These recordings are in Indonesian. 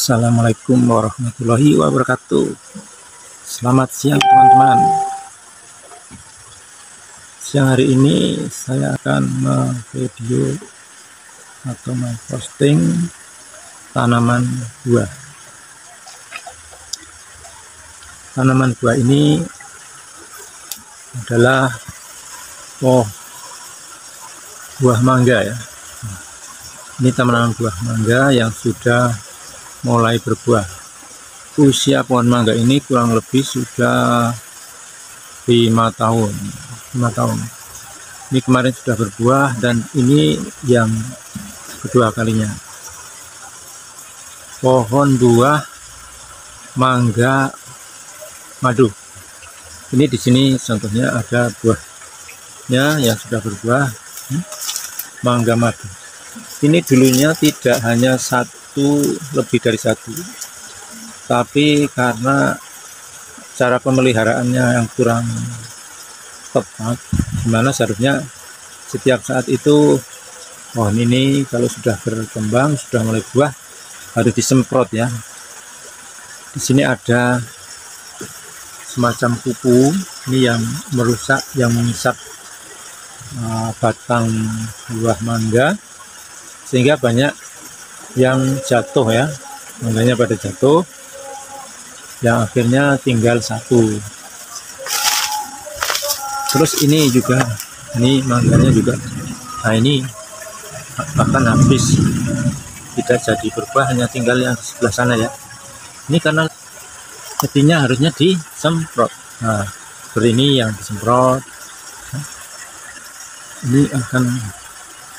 Assalamualaikum warahmatullahi wabarakatuh. Selamat siang teman-teman. Siang hari ini saya akan memvideo atau memposting tanaman buah. Tanaman buah ini adalah buah mangga ya. Ini tanaman buah mangga yang sudah mulai berbuah. Usia pohon mangga ini kurang lebih sudah 5 tahun. Ini kemarin sudah berbuah dan ini yang kedua kalinya. Pohon buah mangga madu. Ini di sini contohnya ada buahnya yang sudah berbuah, mangga madu. Ini dulunya tidak hanya lebih dari satu, tapi karena cara pemeliharaannya yang kurang tepat, dimana seharusnya setiap saat itu pohon ini kalau sudah berkembang, sudah mulai buah, harus disemprot ya. Di sini ada semacam kupu ini yang merusak, yang mengisap batang buah mangga, sehingga banyak yang jatuh ya, mangganya pada jatuh, yang akhirnya tinggal satu. Terus ini juga, ini mangganya juga, nah ini bahkan habis, tidak jadi berbuah, hanya tinggal yang di sebelah sana ya. Ini karena jadinya harusnya disemprot. Nah, seperti ini yang disemprot, ini akan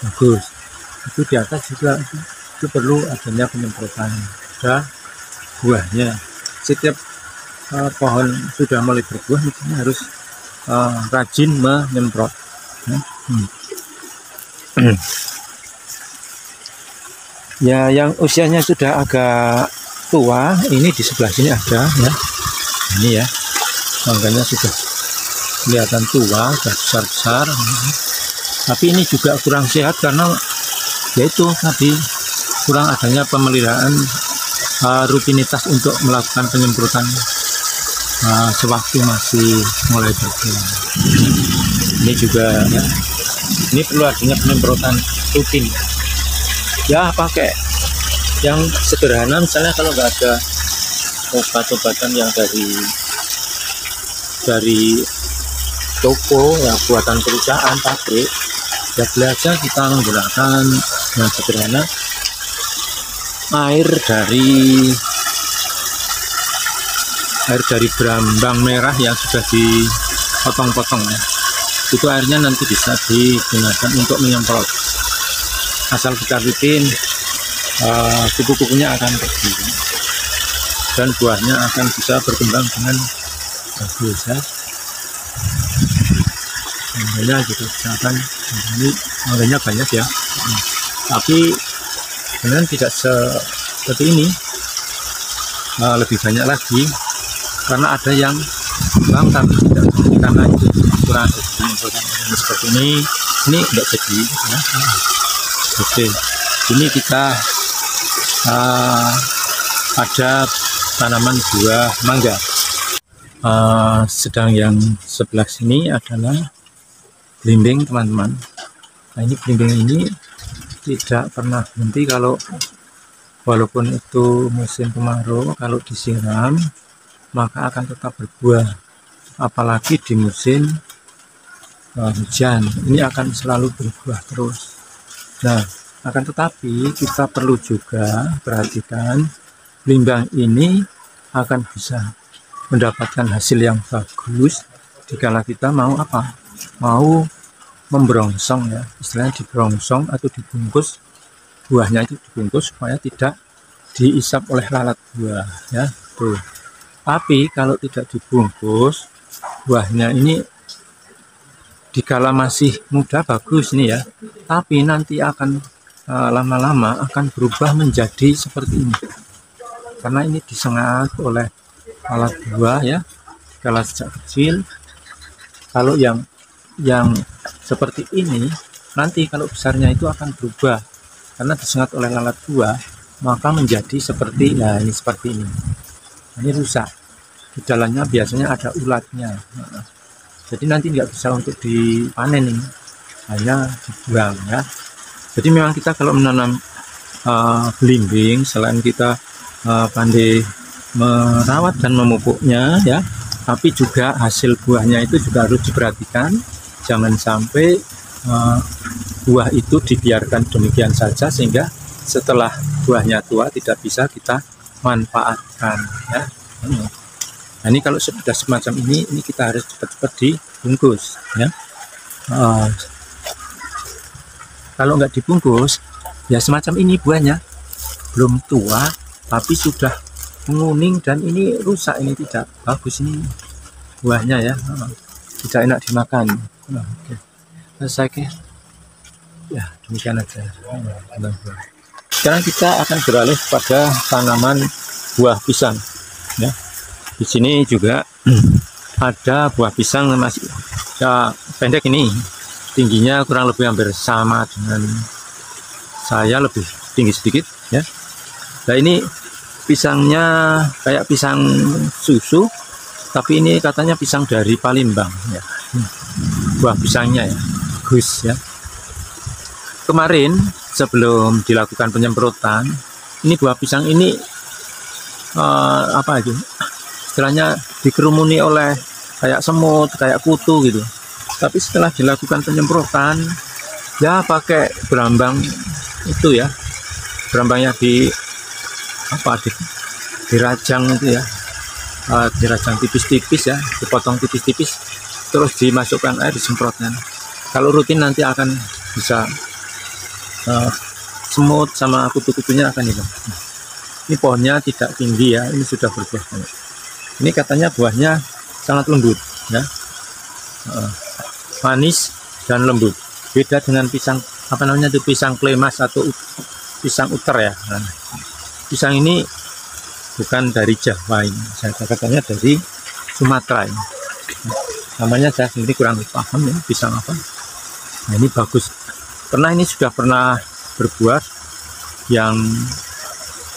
bagus. Itu di atas juga itu perlu adanya penyemprotan buahnya. Setiap pohon sudah mulai berbuah misalnya harus rajin menyemprot. Ya, yang usianya sudah agak tua, ini di sebelah sini ada ya. Ini ya, mangganya sudah kelihatan tua, sudah besar-besar. Tapi ini juga kurang sehat karena yaitu tadi kurang adanya pemeliharaan rutinitas untuk melakukan penyemprotan sewaktu masih mulai berbuah. Ini juga ya, ini perlu adanya penyemprotan rutin ya, pakai yang sederhana. Misalnya kalau nggak ada obat-obatan yang dari toko ya, buatan perusahaan pabrik, ya belajar kita menggunakan yang sederhana, air dari berambang merah yang sudah dipotong-potong ya. Itu airnya nanti bisa digunakan untuk menyemprot. Asal kita rutin, kupu-kupunya akan pergi dan buahnya akan bisa berkembang dengan bagus ya. Mangganya juga misalkan ini mangganya banyak ya, tapi sebenarnya tidak seperti ini, lebih banyak lagi karena ada yang bang tapi tidak jadi karena itu kurang seperti ini tidak jadi ya. Oke, ini kita ada tanaman buah mangga. Sedang yang sebelah sini adalah belimbing teman-teman. Nah, ini belimbing ini tidak pernah berhenti, kalau walaupun itu musim kemarau, kalau disiram maka akan tetap berbuah. Apalagi di musim hujan, ini akan selalu berbuah terus. Nah, akan tetapi kita perlu juga perhatikan, belimbing ini akan bisa mendapatkan hasil yang bagus jika kita mau mau membrongsong ya, istilahnya dibrongsong atau dibungkus, buahnya itu dibungkus supaya tidak diisap oleh lalat buah ya. Tuh. Tapi kalau tidak dibungkus, buahnya ini dikala masih muda bagus ini ya, tapi nanti akan lama-lama akan berubah menjadi seperti ini karena ini disengat oleh lalat buah ya, dikala sejak kecil. Kalau yang seperti ini nanti kalau besarnya itu akan berubah karena disengat oleh lalat buah, maka menjadi seperti, nah ini seperti ini rusak. Di dalamnya biasanya ada ulatnya. Jadi nanti nggak bisa untuk dipanen ini, hanya dibuang ya. Jadi memang kita kalau menanam belimbing, selain kita pandai merawat dan memupuknya ya, tapi juga hasil buahnya itu juga harus diperhatikan. Jangan sampai buah itu dibiarkan demikian saja sehingga setelah buahnya tua tidak bisa kita manfaatkan ya. Nah, ini kalau sudah semacam ini kita harus cepat-cepat dibungkus ya. Kalau nggak dibungkus ya semacam ini buahnya belum tua tapi sudah menguning dan ini rusak, ini tidak bagus ini buahnya ya, tidak enak dimakan. Oke. Selesai ya, demikian aja. Sekarang kita akan beralih pada tanaman buah pisang ya. Di sini juga ada buah pisang masih ya, pendek ini, tingginya kurang lebih hampir sama dengan saya, lebih tinggi sedikit ya. Nah ini pisangnya kayak pisang susu, tapi ini katanya pisang dari Palembang ya. Buah pisangnya ya, bagus ya. Kemarin sebelum dilakukan penyemprotan, ini buah pisang ini apa aja? Istilahnya dikerumuni oleh kayak semut, kayak kutu gitu. Tapi setelah dilakukan penyemprotan, ya pakai berambang itu ya, berambangnya dirajang itu ya, dirajang tipis-tipis ya, dipotong tipis-tipis, terus dimasukkan air, disemprotkan. Kalau rutin nanti akan bisa semut sama kutu-kutunya akan hilang. Ini pohonnya tidak tinggi ya, ini sudah berbuah. Ini katanya buahnya sangat lembut ya, manis dan lembut. Beda dengan pisang apa namanya itu, pisang klemas atau pisang uter ya. Nah, pisang ini bukan dari Jawa, ini saya katanya dari Sumatera ini. Namanya saya sendiri kurang paham ya pisang apa. Nah ini bagus, ini sudah pernah berbuah yang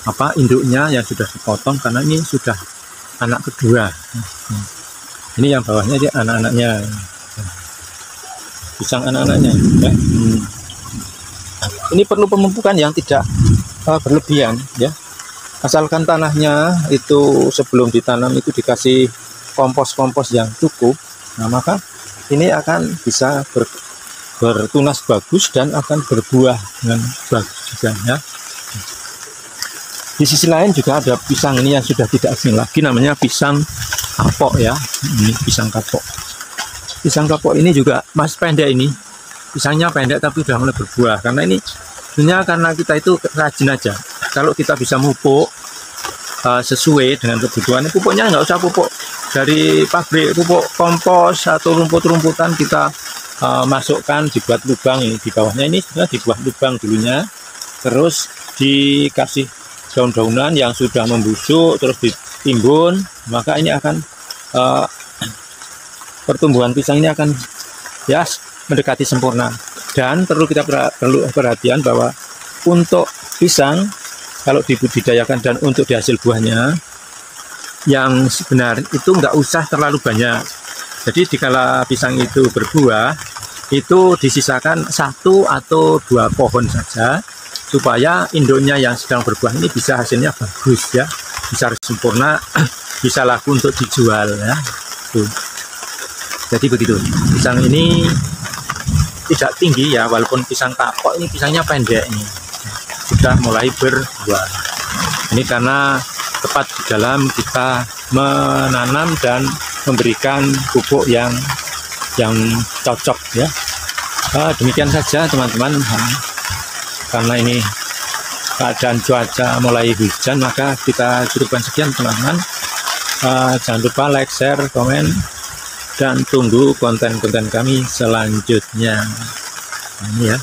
apa, induknya yang sudah dipotong karena ini sudah anak kedua. Ini yang bawahnya dia anak-anaknya, pisang anak-anaknya ya. Ini perlu pemupukan yang tidak berlebihan ya, asalkan tanahnya itu sebelum ditanam itu dikasih kompos-kompos yang cukup. Nah maka ini akan bisa bertunas bagus dan akan berbuah dengan bagus juga ya. Di sisi lain juga ada pisang ini yang sudah tidak asing lagi, namanya pisang kapok ya. Ini pisang kapok. Pisang kapok ini juga masih pendek ini. Pisangnya pendek tapi sudah mulai berbuah. Karena ini sebenarnya karena kita itu rajin aja. Kalau kita bisa mupuk sesuai dengan kebutuhan, pupuknya nggak usah pupuk dari pabrik, pupuk kompos atau rumput-rumputan kita masukkan, dibuat lubang ini di bawahnya, ini sebenarnya dibuat lubang dulunya, terus dikasih daun-daunan yang sudah membusuk terus ditimbun, maka ini akan pertumbuhan pisang ini akan ya mendekati sempurna. Dan perlu kita perhatian bahwa untuk pisang kalau dibudidayakan dan untuk dihasil buahnya yang sebenarnya itu nggak usah terlalu banyak. Jadi dikala pisang itu berbuah itu disisakan 1 atau 2 pohon saja, supaya induknya yang sedang berbuah ini bisa hasilnya bagus ya, bisa sempurna, bisa laku untuk dijual ya. Tuh. Jadi begitu, pisang ini tidak tinggi ya, walaupun pisang kapok ini pisangnya pendek ini, sudah mulai berbuah. Ini karena tepat di dalam kita menanam dan memberikan pupuk yang cocok ya. Demikian saja teman-teman. Karena ini keadaan cuaca mulai hujan, maka kita cukupkan sekian teman-teman. Jangan lupa like, share, komen, dan tunggu konten-konten kami selanjutnya. Ini ya.